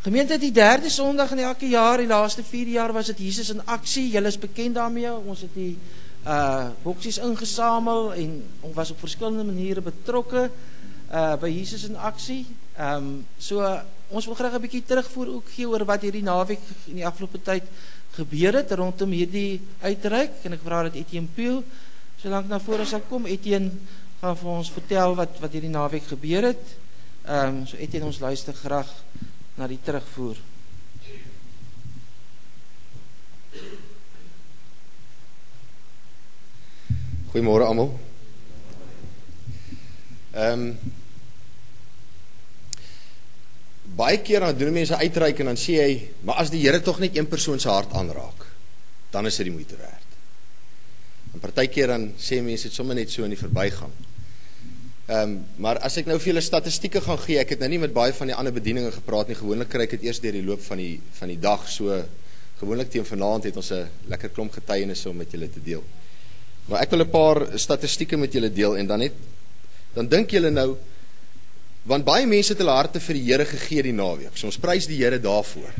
Gemeente, die derde Sondag in elke jaar, die laaste 4 jaar was dit Jesus in aksie. Julle is bekend daarmee. Ons het die boksies ingesamel en ons was op verskillende maniere betrokke by Jesus in aksie. So ons wil graag 'n bietjie terugvoer ook gee oor wat hierdie naweek in die afgelope tyd gebeur het rondom hierdie uitreik. En ek vra dat Etienne Peel so lank na vore sal kom. Etienne gaan vir ons vertel wat hierdie naweek gebeur het. So Etienne, ons luister graag na die terugvoer. Goeiemôre almal. Baie keer dan doen mense uitreik en dan sê hy, maar as die Here tog net een persoon se hart aanraak, dan is dit die moeite werd. En partykeer dan sê mense dit sommer net so in die verbygang. Maar as ek nou vir julle statistieke gaan gee, ek het nou nie met baie van die ander bedieninge gepraat nie, gewoonlik kry ek dit eers deur die loop van die dag, so gewoonlik teen vanaand het ons 'n lekker klomp getuienisse om met julle te deel. Maar ek wil 'n paar statistieke met julle deel en dan dink julle nou, want baie mense het hulle harte vir die Here gegee die naweek, so ons prys die Here daarvoor.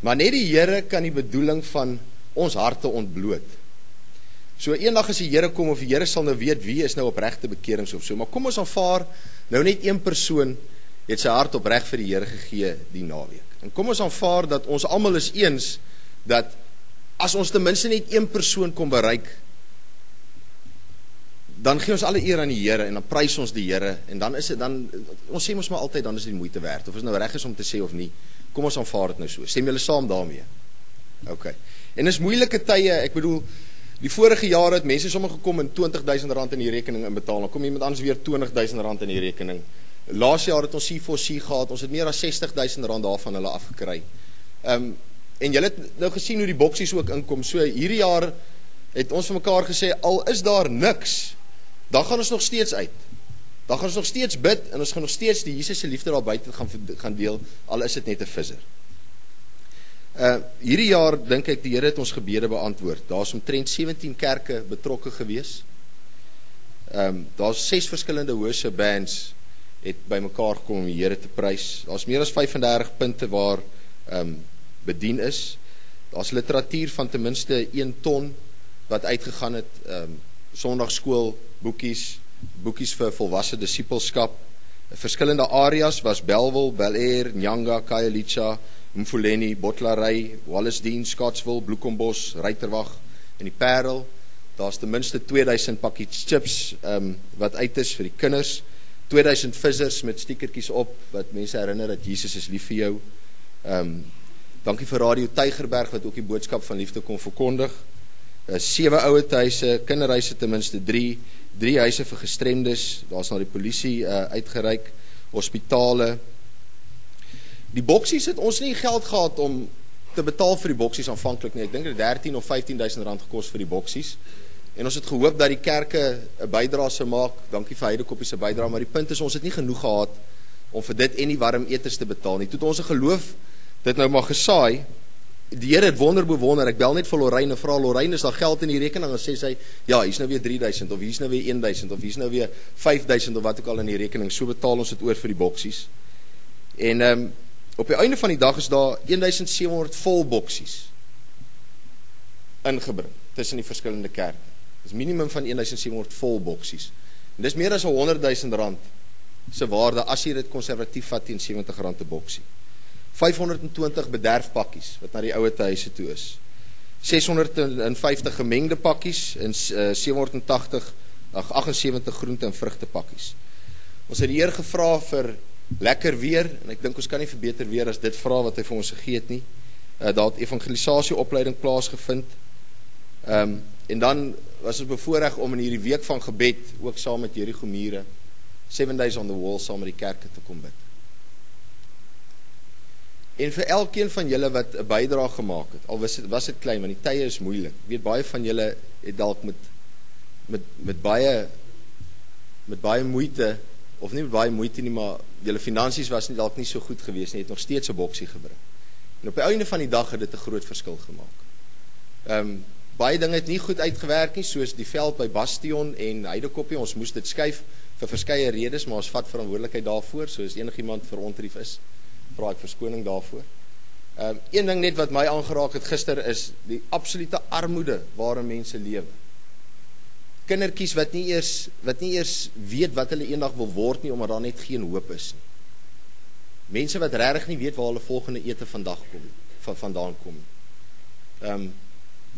Maar net die Here kan die bedoeling van ons harte ontbloot. So eendag as die Here kom, of die Here sal nou weet wie is nou opregte bekerings of so, maar kom ons aanvaar, nou net een persoon het sy hart opreg vir die Here gegee die naweek. En kom ons aanvaar dat ons almal is eens, dat as ons ten minste net een persoon kom bereik, dan gee ons alle eer aan die Here en dan prys ons die Here en dan is dit ons sê ons maar altyd dan is dit die moeite werd, of is nou reg is om te sê of nie. Kom ons aanvaar dit nou so. Stem julle saam daarmee? OK. En is moeilike tye, ek bedoel, die vorige jare het mense sommer gekom en R20,000 in die rekening inbetaal, dan kom iemand anders weer R20,000 in die rekening. Laas jaar het ons C4C gehad, ons het meer as R60,000 daarvan hulle afgekry. En julle het nou gesien hoe die boksies ook inkom, so hierdie jaar het ons vir mekaar gesê, al is daar niks, dan gaan ons nog steeds uit. Dan gaan ons nog steeds bid en ons gaan nog steeds die Jesus se liefde daar buite gaan deel, al is dit net 'n visser. Hierdie jaar dink ek die Here het ons gebede beantwoord. Daar's omtrent 17 kerke betrokke gewees. Daar's 6 verskillende worship bands het bymekaar gekom om die Here te prys. Daar's meer as 35 punte waar bedien is. Daar's literatuur van ten minste 1 ton wat uitgegaan het, sondagskool boekies vir volwasse disippelskap. Verskillende areas was Bellville, Bel Air, Nyanga, Khayelitsha, Mfuleni, Botlarey, Wallisdean, Scottsville, Bloekombos, Ruiterwag en die Parel. Daar's ten minste 2000 pakkies chips wat uit is vir die kinders, 2000 vissers met stiekertjies op wat mense herinner dat Jesus is lief vir jou. Dankie vir Radio Tygerberg wat ook die boodskap van liefde kon verkondig. 7 ouerhuise, kinderhuise ten minste 3 huise vir gestremdes, daar's na die polisie uitgereik, hospitale. Die boksies het ons nie geld gehad om te betaal vir die boksies aanvanklik nie. Ek dink dit 13 of 15,000 rand gekos vir die boksies. En ons het gehoop dat die kerke 'n bydrae sou maak. Dankie vir Heidekoppie se bydrae, maar die punt is ons het nie genoeg gehad om vir dit en die warm eters te betaal nie. Toe het ons geloof dit nou maar gesaai. Die Here het wonder bewonder. Ek bel net vir Lorraine en vra Lorraine, is daar geld in die rekening? En sê sy, ja, hier's nou weer 3000 of hier's nou weer 1000 of hier's nou weer 5000 of wat ook al in die rekening. So betaal ons dit oor vir die boksies. En op die einde van die dag is daar 1700 vol boksies ingebring tussen die verskillende kerke. Dis minimum van 1700 vol boksies. En dis meer as R100,000 se waarde as jy dit konservatief vat teen R70 'n boksie. 520 bederfpakkies wat na die ouerhuise toe is. 650 gemengde pakkies en 78 groente en vrugtepakkies. Ons het die Heer gevra vir lekker weer, en ek dink ons kan nie vir beter weer as dit vra wat hy vir ons gegee het nie. Daar het evangelisasieopleiding plaasgevind. En dan was ons bevoorreg om in hierdie week van gebed, ook saam met Jericho Mure, 7 days on the wall, saam met die kerke te kom bid. En vir elkeen van julle wat 'n bydrae gemaak het, al was dit klein, want die tye is moeilik. Ek weet baie van julle het dalk met baie moeite, of nie met baie moeite nie, maar julle finansies was nie dalk nie so goed gewees nie, het nog steeds 'n boksie gebring. En op die einde van die dag het dit 'n groot verskil gemaak. Baie dinge het nie goed uitgewerk nie, soos die veld by Bastion en Heidekoppie, ons moes dit skuif vir verskeie redes, maar ons vat verantwoordelikheid daarvoor, soos enigiemand verontrief is. vra ek verskoning daarvoor. Een ding net wat my aangeraak het gister is die absolute armoede waarin mense lewe. Kindertjies wat nie eers weet wat hulle eendag wil word nie, omdat daar net geen hoop is nie. Mense wat regtig nie weet waar hulle volgende ete vandaan kom.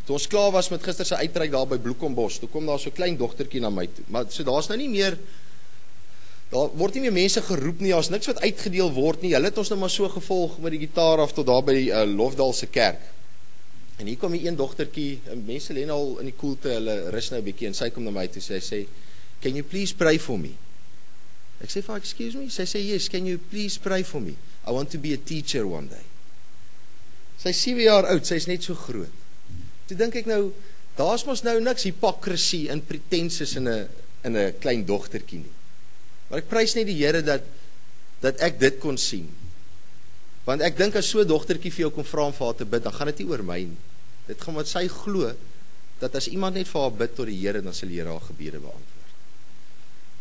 Toe ons klaar was met gister se uitreik daar by Bloekombos, toe kom daar so 'n klein dogtertjie na my toe. Maar so daar's nou nie meer, daar word nie meer mense geroep nie, daar's niks wat uitgedeel word nie. Hulle het ons nou maar so gevolg met die gitaar af tot daar by die Lofdalse kerk. En hier kom die een dogtertjie, mense lê al in die koelte, hulle rus nou 'n bietjie en sy kom na my toe, sy sê, "Can you please pray for me?" Ek sê vir haar, "Excuse me?" Sy sê, "Yes, can you please pray for me? I want to be a teacher one day." Sy is 7 jaar oud, sy is net so groot. Toe dink ek nou, daar's mos nou niks hypocrisie en pretenses in 'n klein dogtertjie nie. Maar ek prys net die Here dat ek dit kon sien. Want ek dink as so 'n dogtertjie vir jou kom vra om vir haar te bid, dan gaan dit nie oor my nie. Dit gaan wat sy glo, dat as iemand net vir haar bid tot die Here, dan sal die Here haar gebede beantwoord.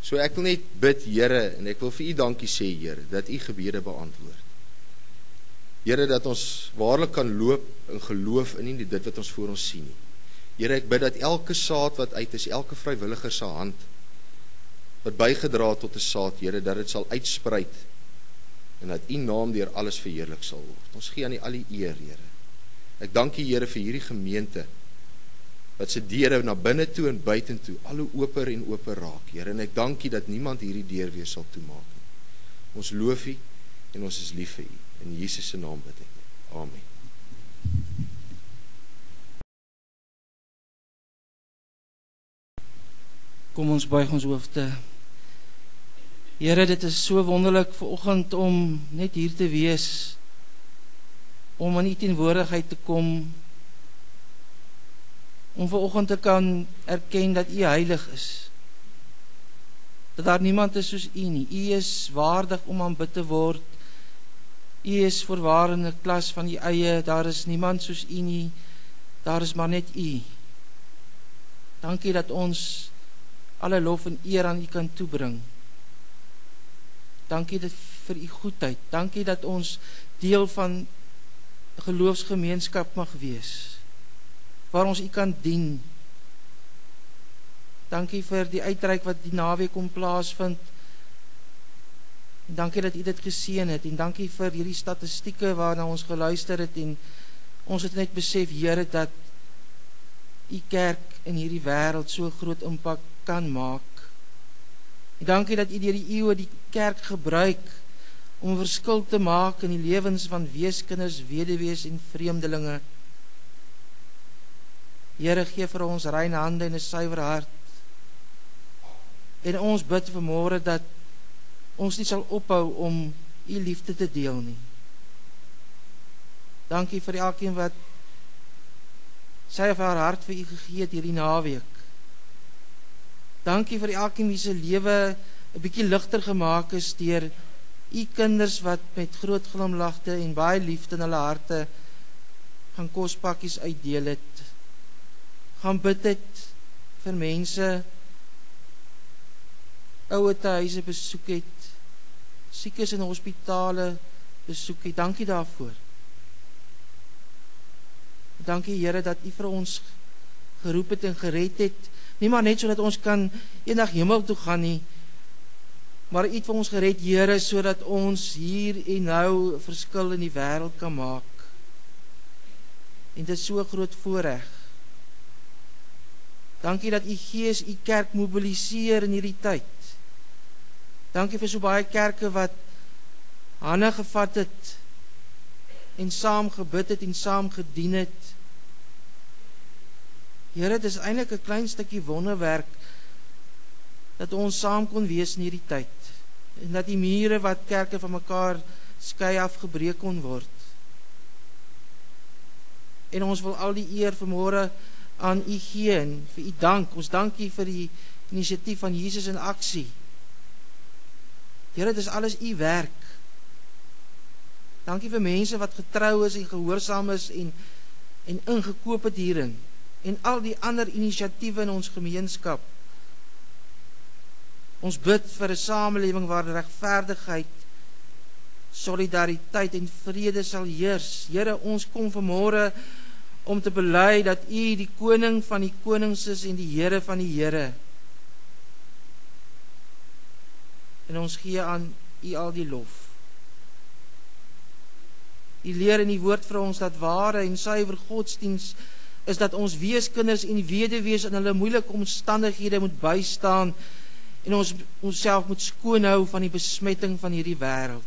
So ek wil net bid, Here, en ek wil vir U dankie sê, Here, dat U gebede beantwoord. Here, dat ons waarlik kan loop in geloof in nie dit wat ons voor ons sien nie. Here, ek bid dat elke saad wat uit is, elke vrywilliger se hand, wat bygedra tot 'n saad, Here, dat dit sal uitspruit, en dat U naam deur alles verheerlik sal word. Ons gee aan U al die eer, Here. Ek dank U, Here, vir hierdie gemeente, wat se deure na binne toe en buitentoe al hoe oper en oper raak, Here, en ek dank U dat niemand hierdie deur weer sal toemaak nie. Ons loof U en ons is lief vir U. In Jesus se naam bid ek. Amen. Kom ons buig ons hoofde. Here, dit is so wonderlik vanoggend om net hier te wees, om in U teenwoordigheid te kom, om vanoggend te kan erken dat U heilig is, dat daar niemand is soos U nie. U is waardig om aanbid te word. U is voorwaar in 'n klas van U eie. Daar is niemand soos U nie. Daar is maar net U. Dankie dat ons alle lof en eer aan U kan toebring. Dankie vir U goedheid. Dankie dat ons deel van geloofsgemeenskap mag wees, waar ons U kan dien. Dankie vir die uitreik wat die naweek kom plaasvind. Dankie dat U dit geseën het, en dankie vir hierdie statistieke waarna ons geluister het, en ons het net besef, Here, dat U kerk in hierdie wêreld so groot impak kan maak. En dankie dat U deur die eeue die kerk gebruik om 'n verskil te maak in die lewens van weeskinders, weduwees en vreemdelinge. Here, gee vir ons rein hande en 'n suiwer hart. En ons bid vanmôre dat ons nie sal ophou om U liefde te deel nie. Dankie vir elkeen wat sy of haar hart vir U gegee het hierdie naweek. Dankie vir elkeen wie se lewe 'n bietjie ligter gemaak is deur U kinders wat met groot glimlagte en baie liefde in hulle harte gaan kospakkies uitdeel het. Gaan bid het vir mense, ouerhuise besoek het, siekes in hospitale besoek het. Dankie daarvoor. Dankie, Here, dat U vir ons geroep het en gered het. Nie maar net sodat ons kan eendag hemel toe gaan nie, maar U het vir ons gered, Here, sodat ons hier en nou 'n verskil in die wêreld kan maak. En dit is so 'n groot voorreg. Dankie dat U Gees U kerk mobiliseer in hierdie tyd. Dankie vir so baie kerke wat hande gevat het en saam gebid het en saam gedien het. Here, dit is eintlik 'n klein stukkie wonderwerk dat ons saam kon wees in hierdie tyd, en dat die mure wat kerke van mekaar skei afgebreek kon word. En ons wil al die eer vanmôre aan U gee en vir U dank. Ons dank U vir die inisiatief van Jesus in aksie. Here, dit is alles U werk. Dankie vir mense wat getrou is en gehoorsaam is en ingekoop het hierin, en al die ander inisiatiewe in ons gemeenskap. Ons bid vir 'n samelewing waar regverdigheid solidariteit en vrede sal heers. Here, ons kom vanmôre om te bely dat U die koning van die konings is en die Here van die Here. En ons gee aan U al die lof. U leer in die woord vir ons dat ware en suiwer godsdiens is dat ons weeskinders en weduwees in hulle moeilike omstandighede moet bystaan en ons onsself moet skoonhou van die besmetting van hierdie wêreld.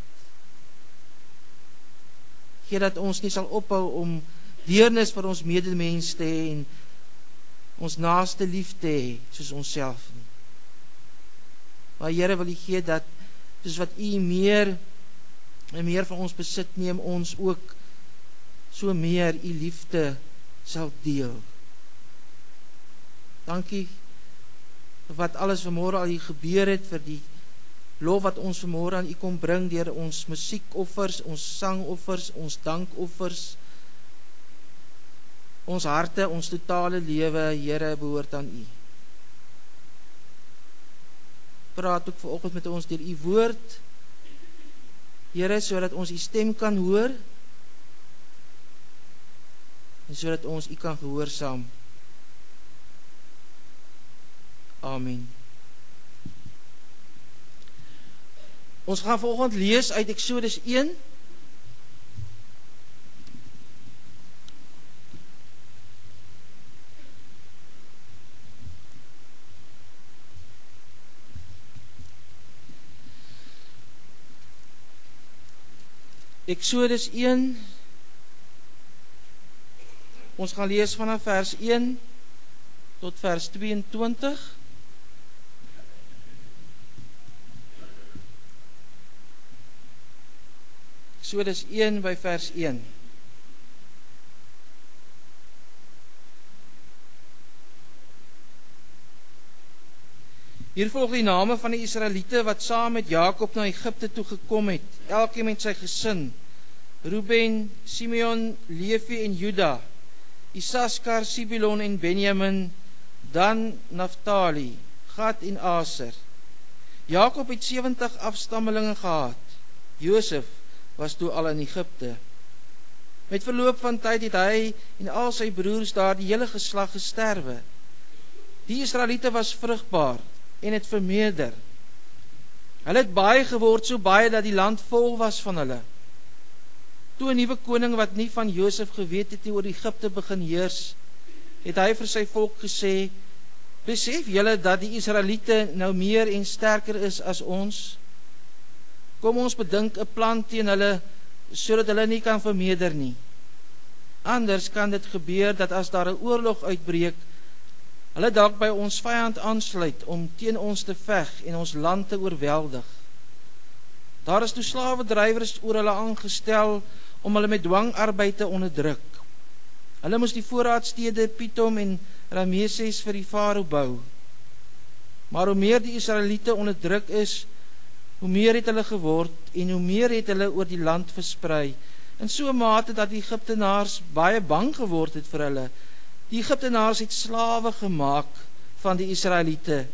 Gee dat ons nie sal ophou om deernis vir ons medemens te hê en ons naaste lief te hê soos onsself nie. Maar Here, wil U gee dat soos wat U meer en meer van ons besit, neem ons ook so meer U liefde sal deel. Dankie vir wat alles vanmôre al hier gebeur het, vir die lof wat ons vanmôre aan U kom bring deur ons musiekoffers, ons sangoffers, ons dankoffers. Ons harte, ons totale lewe, Here, behoort aan U. Praat ook vanoggend met ons deur U woord, Here, sodat ons U stem kan hoor en sodat ons U kan gehoorsaam. Amen. Ons gaan vanoggend lees uit Eksodus 1. Eksodus 1. Ons gaan lees vanaf vers 1 tot vers 22. Eksodus 1 by vers 1. Hier volg die name van die Israeliete wat saam met Jakob na Egipte toe gekom het, elkeen met sy gesin: Reuben, Simeon, Levi en Juda, Issachar, Zebulon en Benjamin, dan Naphtali, Gad en Aser. Jakob het 70 afstammelinge gehad. Josef was toe al in Egipte. Met verloop van tyd het hy en al sy broers daar, die hele geslag, gesterwe. Die Israeliete was vrugbaar en het vermeerder. Hulle het baie geword, so baie dat die land vol was van hulle. Toe 'n nuwe koning wat nie van Josef geweet het nie oor Egipte begin heers, het hy vir sy volk gesê: besef julle dat die Israeliete nou meer en sterker is as ons? Kom ons bedink 'n plan teen hulle, sodat hulle nie kan vermeerder nie. Anders kan dit gebeur dat as daar 'n oorlog uitbreek, hulle dalk by ons vyand aansluit om teen ons te veg en ons land te oorweldig. Daar is toe slawedrywers oor hulle aangestel om hulle met dwangarbeid te onderdruk. Hulle moes die voorraadstede Pitom en Rameses vir die farao bou. Maar hoe meer die Israeliete onderdruk is, hoe meer het hulle geword en hoe meer het hulle oor die land versprei, in so 'n mate dat die Egiptenaars baie bang geword het vir hulle. Die Egiptenaars het slawe gemaak van die Israeliete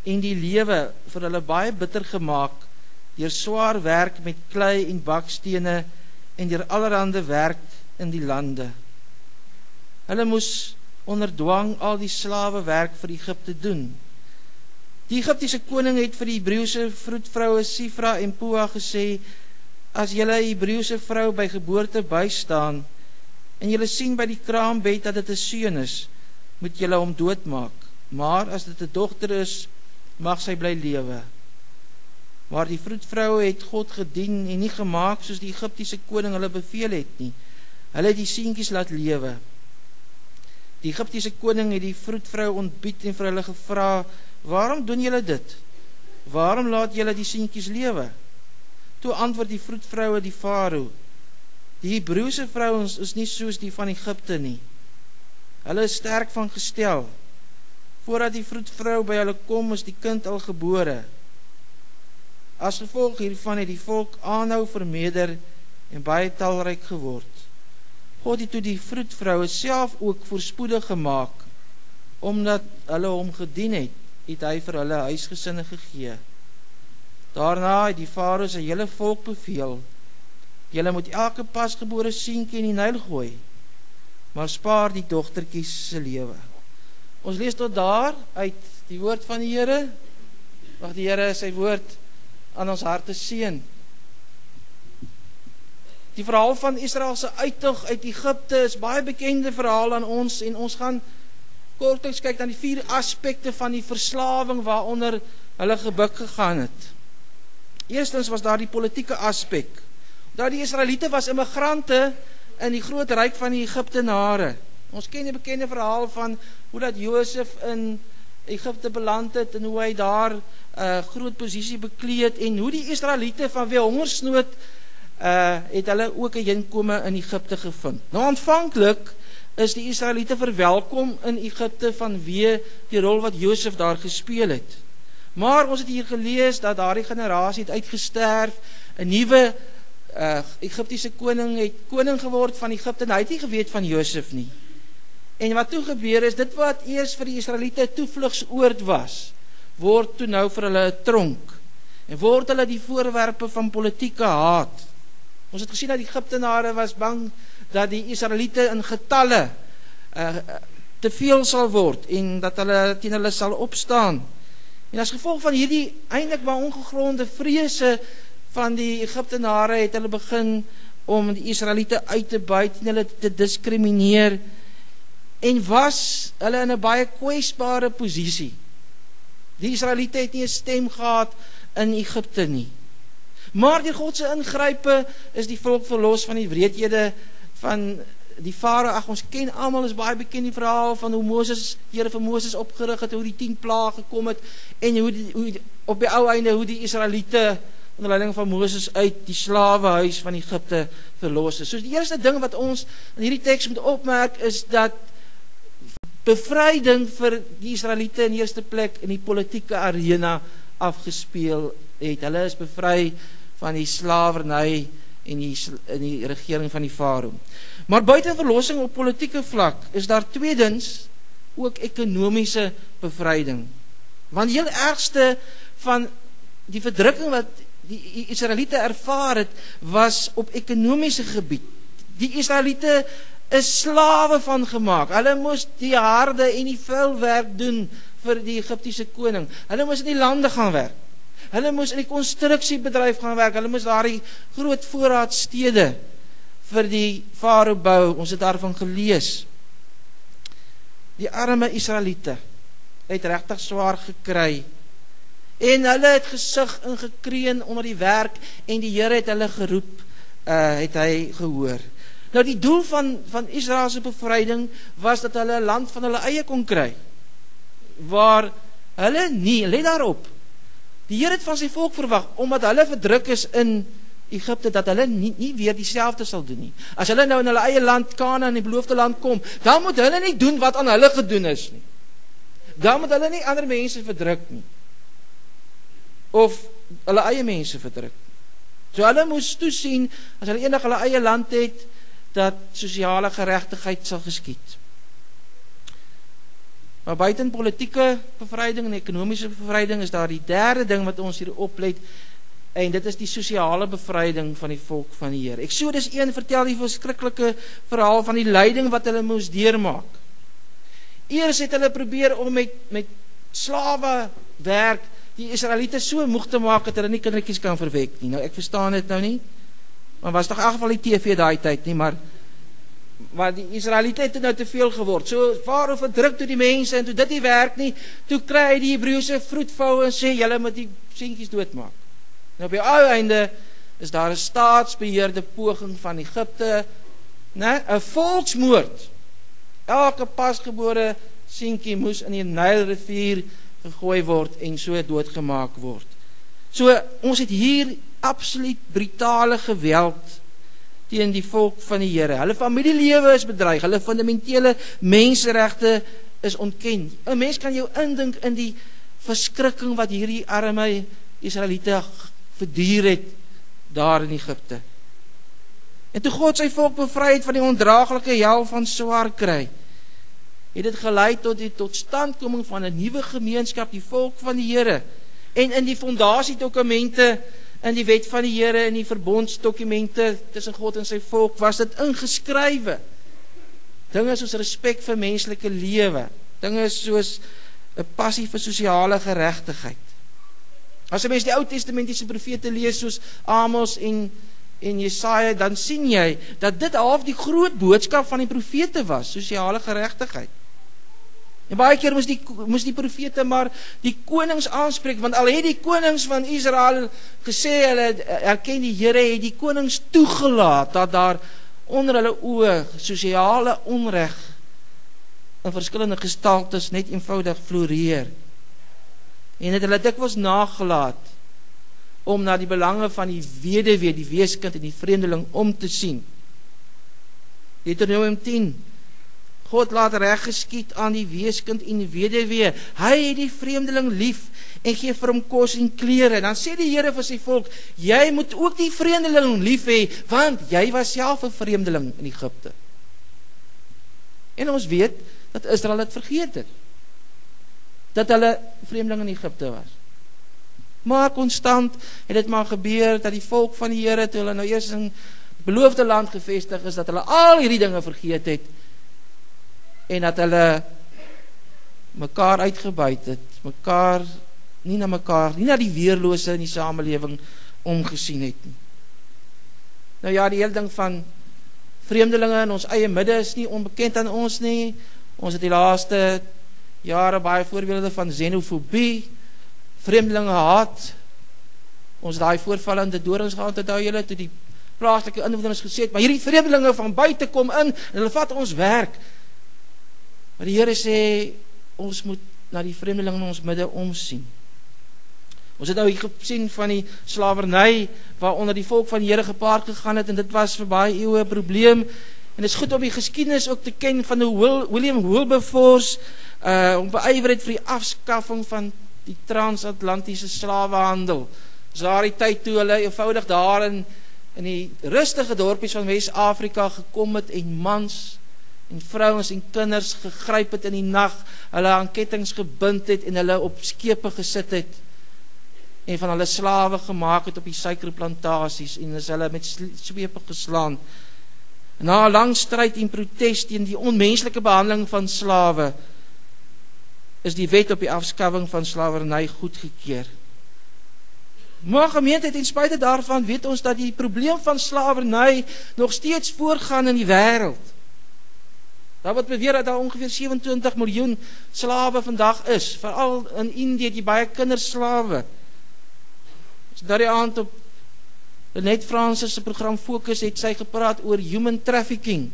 en die lewe vir hulle baie bitter gemaak deur swaar werk met klei en bakstene en deur allerhande werk in die lande. Hulle moes onder dwang al die slawe werk vir Egipte doen. Die Egiptiese koning het vir die Hebreëse vroedvroue Sifra en Pua gesê: as julle 'n Hebreëse vrou by geboorte bystaan en julle sien by die kraambed dat dit 'n seun is, moet julle hom doodmaak. Maar as dit 'n dogter is, mag sy bly lewe. Maar die vroedvroue het God gedien en nie gemaak soos die Egiptiese koning hulle beveel het nie. Hulle het die seentjies laat lewe. Die Egiptiese koning het die vroedvrou ontbied en vir hulle gevra: waarom doen julle dit? Waarom laat julle die seentjies lewe? Toe antwoord die vroedvroue die farao: die Hebreëse vrouens is nie soos die van Egipte nie. Hulle is sterk van gestel. Voordat die vroedvrou by hulle kom, is die kind al gebore. As gevolg hiervan het die volk aanhou vermeerder en baie talryk geword. God het toe die vroedvroue self ook voorspoedig gemaak, omdat hulle hom gedien het hy vir hulle huisgesinne gegee. Daarna het die farao sy hele volk beveel: julle moet elke pasgebore seentjie in die Nyl gooi, maar spaar die dogtertjies se lewe. Ons lees tot daar uit die woord van die Here. Mag die Here sy woord aan ons harte seën. Die verhaal van Israel se uittog uit Egipte is baie bekende verhaal aan ons, en ons gaan kortliks kyk na die 4 aspekte van die verslawing waaronder hulle gebuk gegaan het. Eerstens was daar die politieke aspek. Dat die Israeliete was immigrante in die groot ryk van die Egiptenare. Ons ken die bekende verhaal van hoe dat Josef in Egipte beland het en hoe hy daar groot posisie bekleed, en hoe die Israeliete vanweë hongersnood het hulle ook 'n heenkome in Egipte gevind. Nou aanvanklik is die Israeliete verwelkom in Egipte vanweë die rol wat Josef daar gespeel het. Maar ons het hier gelees dat daardie generasie het uitgesterf, 'n nuwe Egiptiese koning het koning geword van Egipte, en hy het nie geweet van Josef nie. En wat toe gebeur is, dit wat eers vir die Israeliete toevlugsoord was, word toe nou vir hulle 'n tronk, en word hulle die voorwerpe van politieke haat. Ons het gesien dat die Egiptenare was bang dat die Israeliete in getalle te veel sal word, en dat hulle teen hulle sal opstaan. En as gevolg van hierdie eintlik maar ongegronde vrese van die Egiptenare het hulle begin om die Israeliete uit te buit en hulle te diskrimineer, en was hulle in 'n baie kwesbare posisie. Die Israeliete het nie 'n stem gehad in Egipte nie. Maar deur God se ingrype is die volk verlos van die wreedhede van die Farao. Ons ken almal, is baie bekend die verhaal van hoe die Here vir Moses opgerig het, hoe die 10 plaae gekom het, en hoe op die ou einde hoe die Israeliete onder leiding van Moses uit die slawehuis van Egipte verlos is. So die eerste ding wat ons in hierdie teks moet opmerk is dat bevryding vir die Israeliete in eerste plek in die politieke arena afgespeel het. Hulle is bevry van die slawerny en die regering van die Farao. Maar buiten verlossing op politieke vlak is daar tweedens ook ekonomiese bevryding. Want die heel ergste van die verdrukking wat die Israeliete ervaar het, was op ekonomiese gebied. Die Israeliete is slawe van gemaak. Hulle moes die harde en die vuil werk doen vir die Egiptiese koning. Hulle moes in die lande gaan werk. Hulle moes in die konstruksiebedryf gaan werk. Hulle moes daar die groot voorraadstede vir die Farao bou. Ons het daarvan gelees. Die arme Israeliete het regtig swaar gekry. En hulle het gesug en gekreun onder die werk, en die Here het hulle geroep, het hy gehoor. Nou die doel van Israel se bevryding was dat hulle 'n land van hulle eie kon kry, waar hulle nie, let daarop, die Here het van sy volk verwag, omdat hulle verdruk is in Egipte, dat hulle nie weer dieselfde sal doen nie. As hulle nou in hulle eie land, Kanaan, in die beloofde land kom, dan moet hulle nie doen wat aan hulle gedoen is nie. Dan moet hulle nie ander mense verdruk nie, of hulle eie mense verdruk. So hulle moes toesien, as hulle eendag hulle eie land het, dat sosiale geregtigheid sal geskied. Maar buiten politieke bevryding en ekonomiese bevryding is daar die derde ding wat ons hier oplet, en dit is die sosiale bevryding van die volk van die Here. Eksodus 1 vertel die verskriklike verhaal van die lyding wat hulle moes deurmaak. Eers het hulle probeer om met slawe werk die Israeliete so moeg te maak dat hulle nie kindertjies kan verwek nie. Nou ek verstaan dit nou nie, maar was toch in elk geval die TV daai tyd nie, maar die Israeliete het nou te veel geword. So Farao verdruk toe die mense, en toe dit nie werk nie, toe kry hy die Hebreëse vroedvou en sê, julle moet die seentjies doodmaak. Nou op die ou einde is daar 'n staatsbeheerde poging van Egipte, 'n volksmoord. Elke pasgebore seentjie moes in die Nylrivier gegooi word en so doodgemaak word. So ons het hier absoluut brutale geweld teen die volk van die Here. Hulle familielewe is bedreig, hulle fundamentele menseregte is ontken. 'n Mens kan jou indink in die verskrikking wat hierdie arme Israeliete verduur het daar in Egipte. En toe God sy volk bevry het van die ondraaglike hel van swaar kry, het dit gelei tot die totstandkoming van 'n nuwe gemeenskap, die volk van die Here. En in die fondasiedokumente in die wet van die Here, in die verbondsdokumente tussen God en sy volk, was dit ingeskrywe. Dinge soos respek vir menslike lewe, dinge soos 'n passie vir sosiale geregtigheid. As jy mens die Ou Testamentiese profete lees soos Amos en Jesaja, dan sien jy dat dit half die groot boodskap van die profete was, sosiale geregtigheid. En baie keer moes die profete maar die konings aanspreek, want al het die konings van Israel gesê hulle erken die Here, het die konings toegelaat dat daar onder hulle oë sosiale onreg in verskillende gestaltes net eenvoudig floreer. En het hulle dikwels nagelaat om na die belange van die weduwee, die weeskind en die vreemdeling om te sien. Deuteronomium 10. God laat reg geskied aan die weeskind en die weduwee. Hy het die vreemdeling lief en gee vir hom kos en klere. Dan sê die Here vir sy volk, jy moet ook die vreemdeling lief hê, want jy was self 'n vreemdeling in Egipte. En ons weet dat Israel het vergeet het, dat hulle vreemdeling in Egipte was. Maar konstant het dit maar gebeur, dat die volk van die Here, toe hulle nou eers in die beloofde land gevestig is, dat hulle al hierdie dinge vergeet het, en dat hulle mekaar uitgebuit het, nie na die weerlose in die samelewing omgesien het nie. Nou ja, die hele ding van vreemdelinge in ons eie midde is nie onbekend aan ons nie. Ons het die laaste jare baie voorbeelde van xenofobie, vreemdelinge haat. Ons het daai voorvalle in die Dorings gehad, onthou julle, toe die plaaslike inwoners gesê het, maar hierdie vreemdelinge van buite kom in, en hulle vat ons werk. Maar die Here sê, ons moet na die vreemdelinge in ons midde omsien. Ons het nou hier gesien van die slawerny, waaronder die volk van die Here gepaard gegaan het, en dit was vir baie eeue 'n probleem, en het is goed om die geskiedenis ook te ken van hoe William Wilberforce om beywer het vir die afskaffing van die transatlantiese slawehandel. Dis daar die tyd toe hulle eenvoudig daar in die rustige dorpies van Wes-Afrika gekom het, en mans en vrouens en kinders gegryp het in die nag, hulle aan kettinge gebind het, en hulle op skepe gesit het, en van hulle slawe gemaak het op die suikerplantasies, en is hulle met swepe geslaan. En na 'n lang stryd en protest teen die onmenslike behandeling van slawe, is die wet op die afskaffing van slawerny goedgekeur. Maar gemeente, ten spyte daarvan weet ons dat die probleem van slawerny nog steeds voortgaan in die wêreld. Daar word beweer dat daar ongeveer 27 miljoen slawe vandag is, veral in Indië die baie kinderslawe. Dat die aand op Net Francis se program Fokus het sy gepraat oor human trafficking.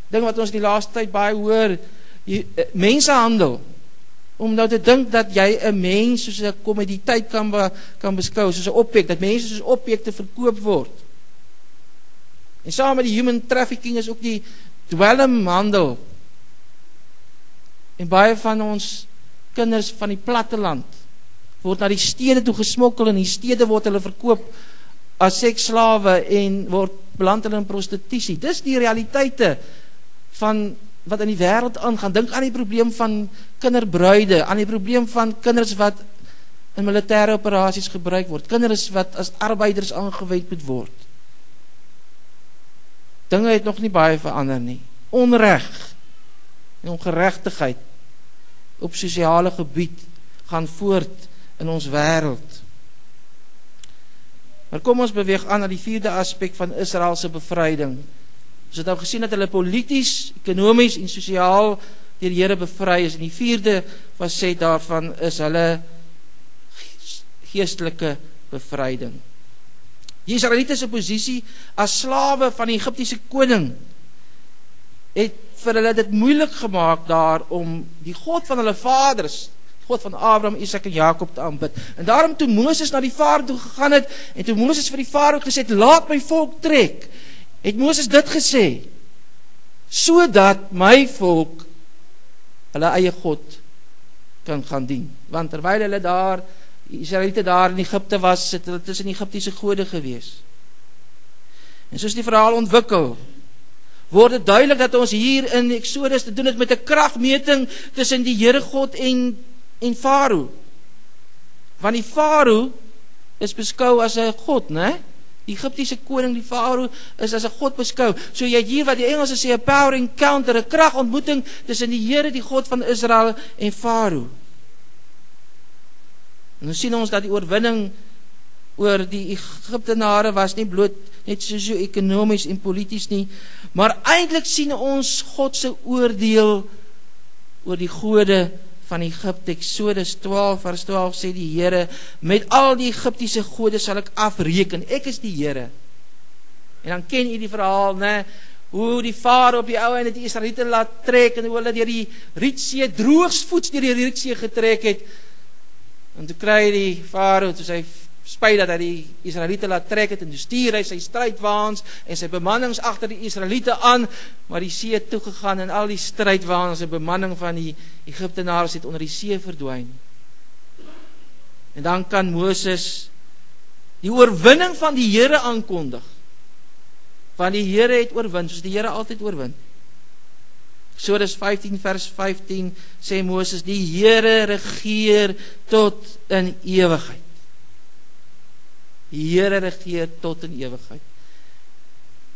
Ding wat ons die laaste tyd baie hoor, mensenhandel. Om nou te dink dat jy 'n mens soos 'n kommoditeit kan beskou, soos 'n objek, dat mense soos objekte verkoop word. En saam met die human trafficking is ook die dwelmhandel. En baie van ons kinders van die platteland word na die stede toe gesmokkel, en die stede word hulle verkoop as seksslawe en word beland hulle in prostitusie. Dis die realiteite van wat in die wêreld aangaan. Dink aan die probleem van kinderbruide, aan die probleem van kinders wat in militêre operasies gebruik word, kinders wat as arbeiders aangewend moet word. Dinge het nog nie baie verander nie. Onreg en ongeregtigheid op sosiale gebied gaan voort in ons wêreld. Maar kom ons beweeg aan na die 4de aspek van Israel se bevryding. Ons het nou gesien dat hulle polities, ekonomies en sosiaal deur die Here bevry is, en die 4de faset daarvan is hulle geestelike bevryding. Die Israeliete se posisie as slawe van die Egiptiese koning het vir hulle dit moeilik gemaak daar om die God van hulle vaders, God van Abraham, Isak en Jakob te aanbid. En daarom toe Moses na die farao toe gegaan het, en toe Moses vir die farao gesê het, laat my volk trek, het Moses dit gesê, sodat my volk hulle eie God kan gaan dien. Want terwyl hulle daar, die Israeliete daar in Egipte was, het hulle tussen Egiptiese gode gewees. En soos die verhaal ontwikkel, word het duidelik dat ons hier in Exodus te doen het met 'n kragmeting tussen die Here God en Farao. Want die Farao is beskou as 'n god, né? Die Egiptiese koning, die Farao, is as 'n god beskou. So jy het hier wat die Engelse sê 'n power encounter, 'n kragontmoeting tussen die Here, die God van Israel en Farao. En nou sien ons dat die oorwinning oor die Egiptenare was nie bloot net sosio-ekonomies en polities nie, maar eintlik sien ons God se oordeel oor die gode van Egipte. Eksodus 12 vers 12 sê die Here, met al die Egiptiese gode sal ek afreken, ek is die Here. En dan ken jy die verhaal, né? Hoe die Farao op die ou en die Israeliete laat trek, en hoe hulle deur die Rietsee, droogsvoets deur die Rietsee getrek het, en toe kry die Farao, toe sy spyt dat hy die Israeliete laat trek het, en toe stuur hy sy strydwaans en sy bemannings agter die Israeliete aan, maar die see het toegegaan en al die strydwaans en bemanning van die Egiptenaars het onder die see verdwyn. En dan kan Moses die oorwinning van die Here aankondig, want die Here het oorwin, soos die Here altyd oorwin. Eksodus 15 vers 15 sê Moses, die Here regeer tot in ewigheid. Die Here regeer tot in ewigheid.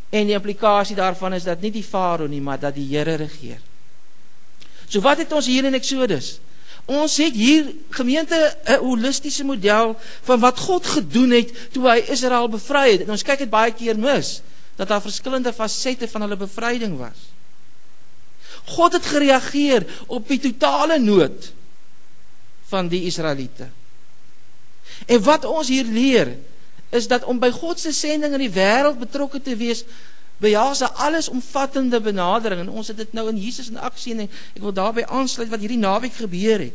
En die implikasie daarvan is dat nie die Farao nie, maar dat die Here regeer. So wat het ons hier in Eksodus? Ons het hier gemeente 'n holistiese model van wat God gedoen het toe hy Israel bevry het. En ons kyk dit baie keer mis, dat daar verskillende fasette van hulle bevryding was. God het gereageer op die totale nood van die Israeliete. En wat ons hier leer, is dat om by God se sending in die wêreld betrokke te wees, behels 'n allesomvattende benadering, en ons het dit nou in Jesus in aksie, en ek wil daarby aansluit wat hierdie naweek gebeur het.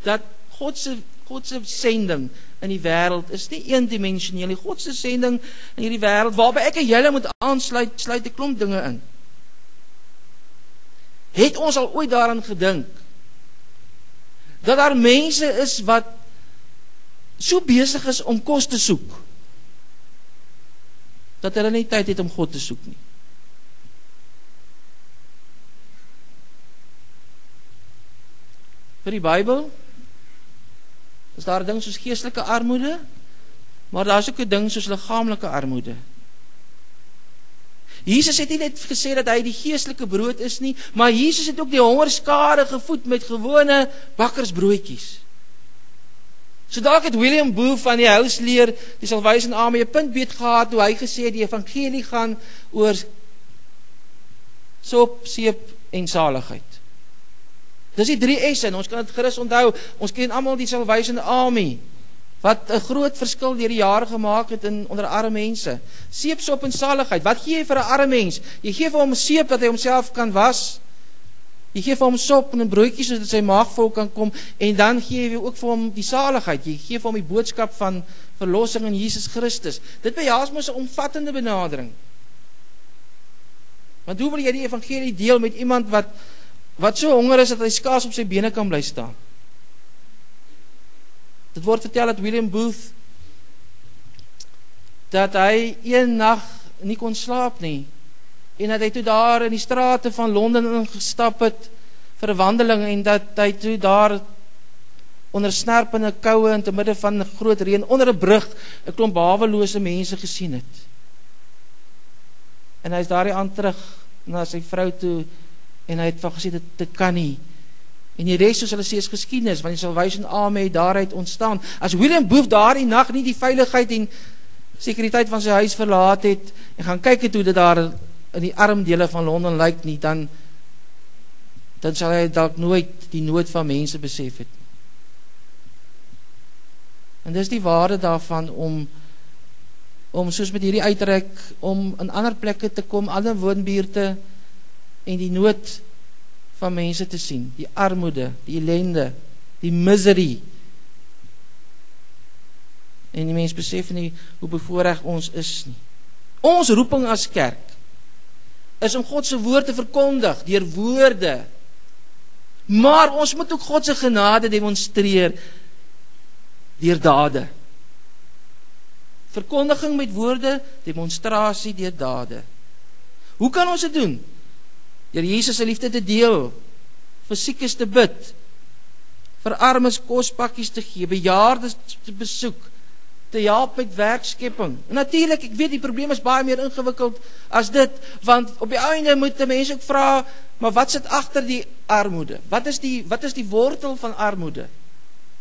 Dat God se sending in die wêreld is nie eendimensioneel nie. God se sending in hierdie wêreld, waarby ek en julle moet aansluit, sluit 'n klomp dinge in. Het ons al ooit daaraan gedink, dat daar mense is wat so besig is om kos te soek, dat hulle nie tyd het om God te soek nie? Vir die Bybel is daar 'n ding soos geestelike armoede, maar daar is ook 'n ding soos liggaamlike armoede. Jesus het nie net gesê dat hy die geestelike brood is nie, maar Jesus het ook die hongerskare gevoed met gewone bakkersbroodjies. So dalk het William Booth van die Huisleer, die Salvation Army, 'n punt beet gehad toe hy gesê die evangelie gaan oor sop, seep en saligheid. Dis die 3 S'e, en ons kan dit gerus onthou. Ons ken almal die Salvation Army, wat 'n groot verskil deur die jare gemaak het onder arme mense. Seep, sop en saligheid. Wat gee jy vir 'n arme mens? Jy gee vir hom 'n seep dat hy homself kan was. Jy gee vir hom sop en 'n broodjie sodat sy maag vol kan kom, en dan gee jy ook vir hom die saligheid. Jy gee vir hom die boodskap van verlossing in Jesus Christus. Dit behels mos 'n omvattende benadering. Want hoe wil jy die evangelie deel met iemand wat so honger is dat hy skaars op sy bene kan bly staan? Dit word vertel dat William Booth, dat hy een nag nie kon slaap nie, en dat hy toe daar in die strate van Londen ingestap het vir 'n wandeling, en dat hy toe daar onder snerpende koue en te midde van 'n groot reën onder 'n brug 'n klomp hawelose mense gesien het. En hy is daardie aand terug na sy vrou toe, en hy het van gesê, dit kan nie. En die res, soos hulle sê, is geskiedenis, want die Salvation Army het daaruit ontstaan. As William Booth daardie nag nie die veiligheid en sekuriteit van sy huis verlaat het, en gaan kyk het hoe dit daar in die arm dele van Londen lyk nie, dan sal hy dalk nooit die nood van mense besef het. En dis die waarde daarvan om soos met hierdie uitreik, om in ander plekke te kom, ander woonbuurte, en die nood van mense te sien, die armoede, die ellende, die misery. En die mens besef nie hoe bevoorreg ons is nie. Ons roeping as kerk is om God se woord te verkondig deur woorde, maar ons moet ook God se genade demonstreer deur dade. Verkondiging met woorde, demonstrasie deur dade. Hoe kan ons dit doen? Deur Jesus se liefde te deel, vir siekes te bid, vir armes kospakkies te gee, bejaardes te besoek, te help met werkskepping. En natuurlik, ek weet die probleem is baie meer ingewikkeld as dit, want op die einde moet die mense ook vra, maar wat sit agter die armoede? Wat is die wortel van armoede?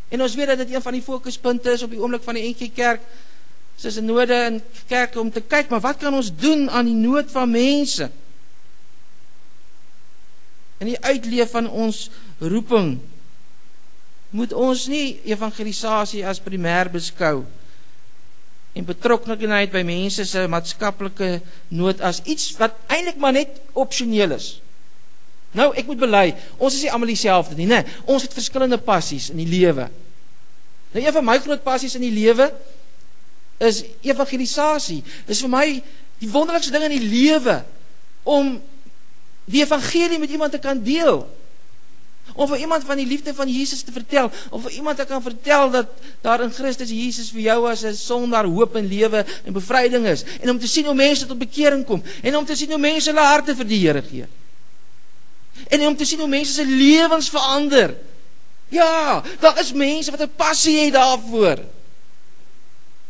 En ons weet dat dit een van die fokuspunte is op die oomblik van die NG Kerk, soos 'n node in kerk om te kyk, maar wat kan ons doen aan die nood van mense? In die uitleef van ons roeping, moet ons nie evangelisasie as primêr beskou, en betrokkenheid by mense se maatskaplike nood as iets wat eintlik maar net opsioneel is. Nou, ek moet bely, ons is nie almal dieselfde nie, nee, ons het verskillende passies in die lewe. Nou, een van my groot passies in die lewe is evangelisasie. Dis vir my die wonderlikste ding in die lewe, om die evangelie met iemand te kan deel, om vir iemand van die liefde van Jesus te vertel, om vir iemand te kan vertel dat daar in Christus Jesus vir jou as 'n sondaar hoop en lewe en bevryding is, en om te sien hoe mense tot bekering kom, en om te sien hoe mense hulle harte vir die Here gee, en om te sien hoe mense se lewens verander. Ja, daar is mense wat 'n passie het daarvoor,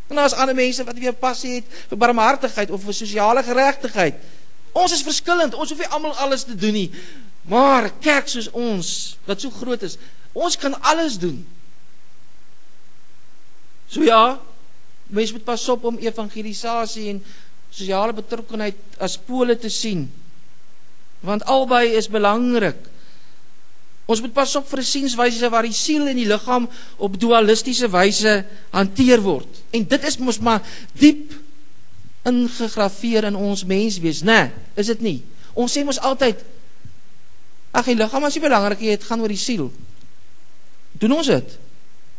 en daar is ander mense wat weer 'n passie het vir barmhartigheid of vir sosiale geregtigheid. Ons is verskillend, ons hoef nie almal alles te doen nie, maar 'n kerk soos ons, wat so groot is, ons kan alles doen. So ja, mense moet pas op om evangelisasie en sosiale betrokkenheid as pole te sien, want albei is belangrik. Ons moet pas op vir 'n sienswyse waar die siel en die liggaam op dualistiese wyse hanteer word. En dit is mos maar diep ingegraveer in ons menswees, nee, is dit nie? Ons sê mos altyd, ag, die liggaam is nie belangrik, het gaan oor die siel. Doen ons dit?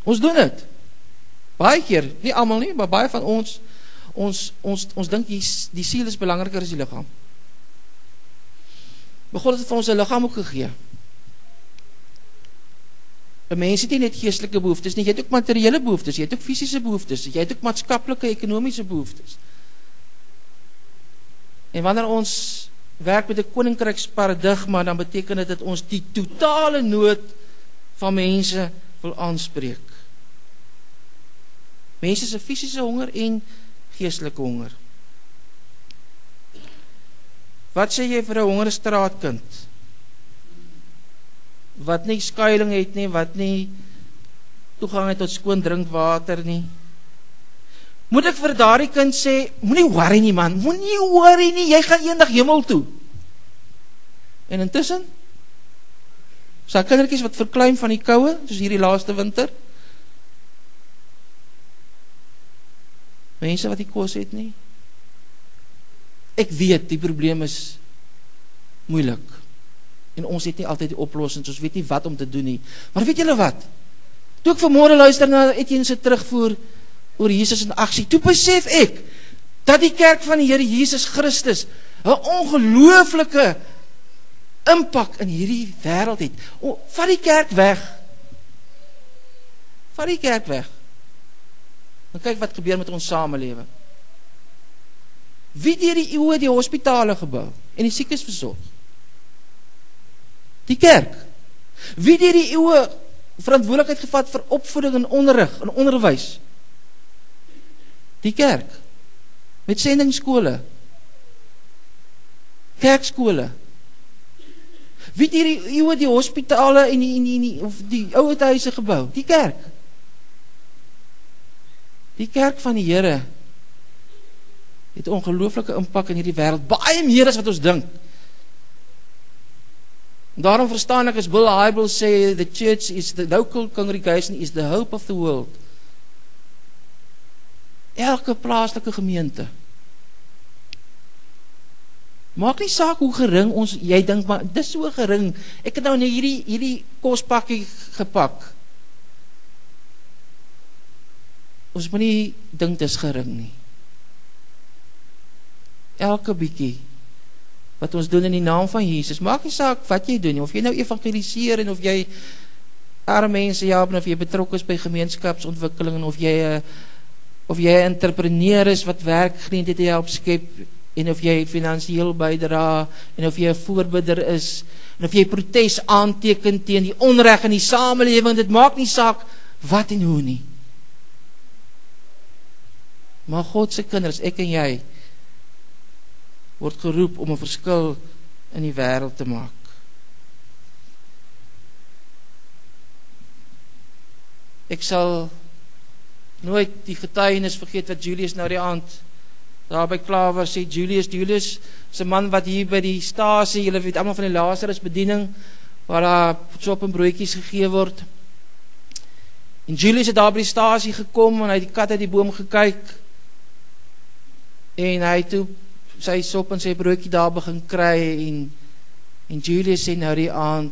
Ons doen dit. Baie keer, nie almal nie, maar baie van ons dink die siel is belangriker as die liggaam. Maar God het vir ons 'n liggaam ook gegee. 'n Mens het nie net geestelike behoeftes nie, jy het ook materiële behoeftes, jy het ook fisiese behoeftes, jy het ook maatskaplike, ekonomiese behoeftes. En wanneer ons werk met 'n koninkryksparadigma, dan beteken dit dat ons die totale nood van mense wil aanspreek. Mense se fisiese honger en geestelike honger. Wat sê jy vir 'n hongerstraatkind? Wat nie skuiling het nie, wat nie toegang het tot skoon drinkwater nie. Moet ek vir daardie kind sê, moenie worry nie man, moenie worry nie, jy gaan eendag hemel toe. En intussen, sy kindertjies wat verkleim van die koue, soos hierdie laaste winter. Mense wat die kos het nie. Ek weet, die probleem is moeilik. En ons het nie altyd die oplossings, ons weet nie wat om te doen nie. Maar weet julle wat? Toe ek vanmôre luister na Etienne se terugvoer oor Jesus in aksie, toe besef ek, dat die kerk van die Here Jesus Christus 'n ongelooflike impak in hierdie wêreld het. Vat die kerk weg. Vat die kerk weg. En kyk wat gebeur met ons samelewing. Wie deur die eeue die hospitale gebou en die siekes versorg? Die kerk. Wie deur die eeue verantwoordelikheid gevat vir opvoeding en onderrig en onderwys? Die kerk. Met sendingskole. Kerkskole. Wie deur die eeue die hospitale en die ouerhuise gebou? Die kerk. Die kerk van die Here het 'n ongelooflike impak in hierdie wêreld, baie meer as wat ons dink. Daarom verstaan ek as Bill Hybels sê, the church is the local congregation is the hope of the world. Elke plaaslike gemeente. Maak nie saak hoe gering ons, jy dink maar dis so gering. Ek het nou net hierdie kospakkie gepak. Ons moet nie dink dis gering nie. Elke bietjie wat ons doen in die naam van Jesus, maak nie saak wat jy doen nie, of jy nou evangeliseer en of jy arme mense help en of jy betrokke is by gemeenskapsontwikkeling en of jy 'n entrepreneur is wat werkgeleenthede help skep en of jy finansiëel bydra en of jy 'n voorbidder is En of jy protes aanteken teen die onreg in die samelewing, dit maak nie saak wat en hoe nie. Maar God se kinders, ek en jy, word geroep om 'n verskil in die wêreld te maak. Ek sal nooit die getuienis vergeet wat Julius nou die aand daar by Klawer sê. Julius is 'n man wat hier by die stasie, julle weet almal van die Lazarus bediening, waar daar sop en broodjies gegee word. En Julius het daar by die stasie gekom en hy het die kat uit die boom gekyk. En hy het toe sy sop en sy broodjie daar begin kry en Julius sê nou die aand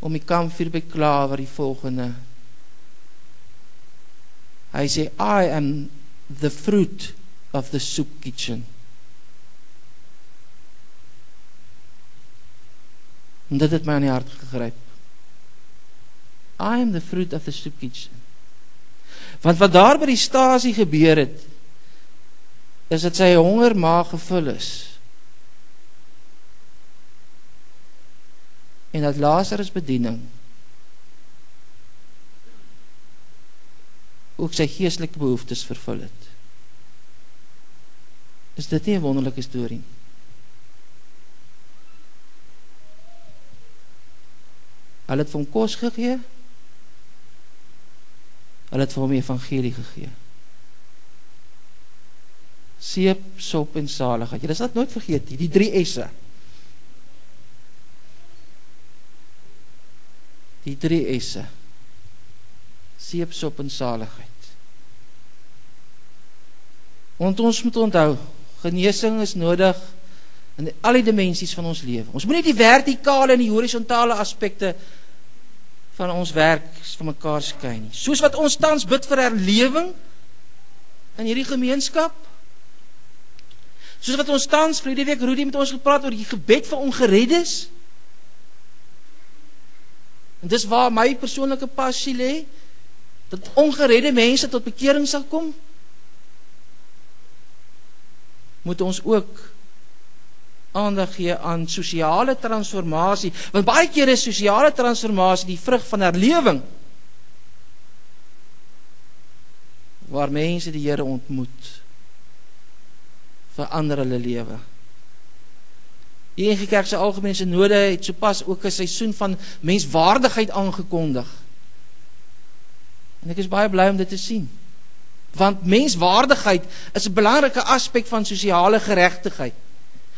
om die kampvuur by Klawer die volgende. Hy sê, I am the fruit of the soup kitchen. En dit het my aan die hart gegryp. I am the fruit of the soup kitchen. Want wat daar by die stasie gebeur het, is dat sy hongermaag gevul is. En dat Lazarus bediening ook sy geestelike behoeftes vervul het. Is dit nie 'n wonderlike storie? Hulle het vir hom kos gegee. Hulle het vir hom die evangelie gegee. Seep, sop en saligheid. Jy sal dit nooit vergeet nie, die 3 S'e. Die 3 S'e. Seep, sop en saligheid. Want ons moet onthou, genesing is nodig in al die dimensies van ons lewe. Ons moet nie die vertikale en die horisontale aspekte van ons werk van mekaar skei nie. Soos wat ons tans bid vir herlewing in hierdie gemeenskap, soos wat ons tans, verlede week Rudy met ons gepraat oor die gebed vir ongereddes, en dis waar my persoonlike passie lê, dat ongeredde mense tot bekering sal kom, moet ons ook aandag gee aan sosiale transformasie, want baie keer is sosiale transformasie die vrug van herlewing, waar mense die Here ontmoet, verander hulle lewe. Die NG Kerk se algemene synode het sopas ook 'n seisoen van menswaardigheid aangekondig. En ek is baie bly om dit te sien. Want menswaardigheid is 'n belangrike aspek van sosiale geregtigheid.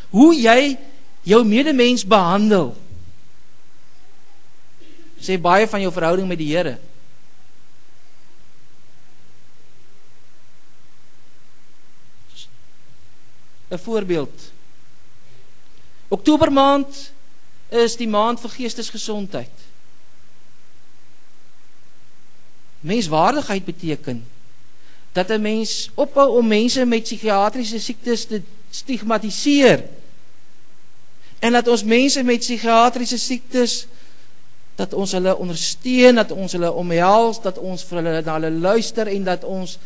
Hoe jy jou medemens behandel, sê baie van jou verhouding met die Here. Een voorbeeld. Oktober maand is die maand vir geestesgesondheid. Menswaardigheid beteken dat 'n mens ophou om mense met psigiatriese siektes te stigmatiseer. En dat ons mense met psigiatriese siektes, dat ons hulle ondersteun, dat ons hulle omhels, dat ons vir hulle na hulle luister en dat ons in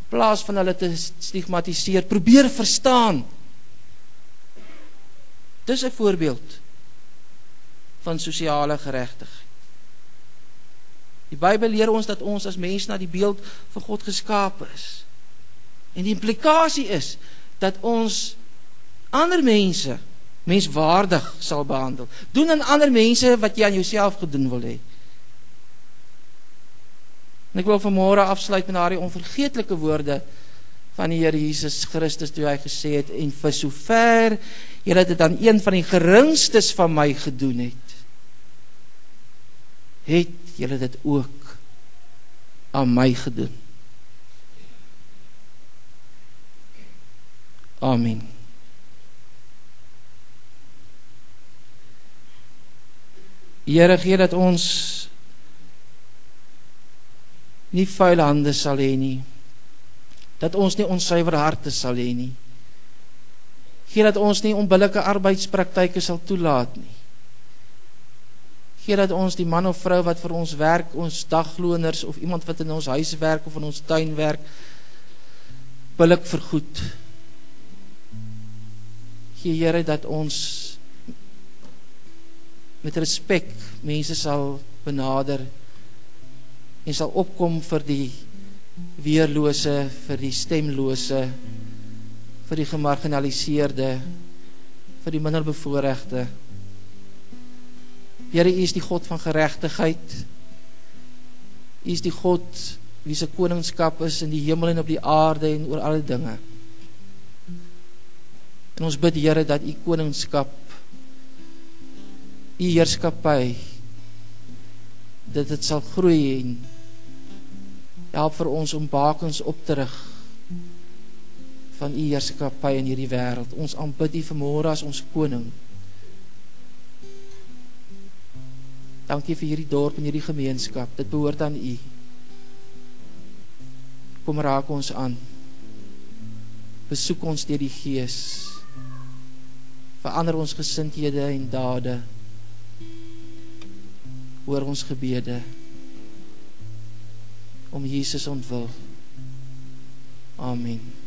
plaas van hulle te stigmatiseer, probeer verstaan. Dis 'n voorbeeld van sosiale geregtigheid. Die Bybel leer ons dat ons as mens na die beeld van God geskape is. En die implikasie is dat ons ander mense menswaardig sal behandel. Doen aan ander mense wat jy aan jouself gedoen wil hê. En ek wil vanmôre afsluit met daardie onvergeetlike woorde van die Here Jesus Christus toe hy gesê het, en vir sover julle dit aan een van die geringstes van my gedoen het, het julle dit ook aan my gedoen. Amen. Here, gee dat ons nie vuile hande sal hê nie, dat ons nie onsuiwer harte sal hê nie, gee dat ons nie onbillike arbeidspraktyke sal toelaat nie, gee dat ons die man of vrou wat vir ons werk, ons dagloners of iemand wat in ons huis werk of in ons tuin werk, billik vergoed. Gee Here dat ons met respek mense sal benader en sal opkom vir die weerlose, vir die stemlose, vir die gemarginaliseerde, vir die minderbevoorregte. Here, U is die God van geregtigheid. U is die God wie se koningskap is in die hemel en op die aarde en oor alle dinge. En ons bid, Here, dat U koningskap, U heerskappy, dat dit sal groei en help vir ons om bakens op te rig van U heerskappy in hierdie wêreld. Ons aanbid U vanmôre as ons koning. Dankie vir hierdie dorp en hierdie gemeenskap. Dit behoort aan U. Kom raak ons aan. Besoek ons deur die Gees. Verander ons gesindhede en dade. Hoor ons gebede. Om Jesus ontwil. Amen.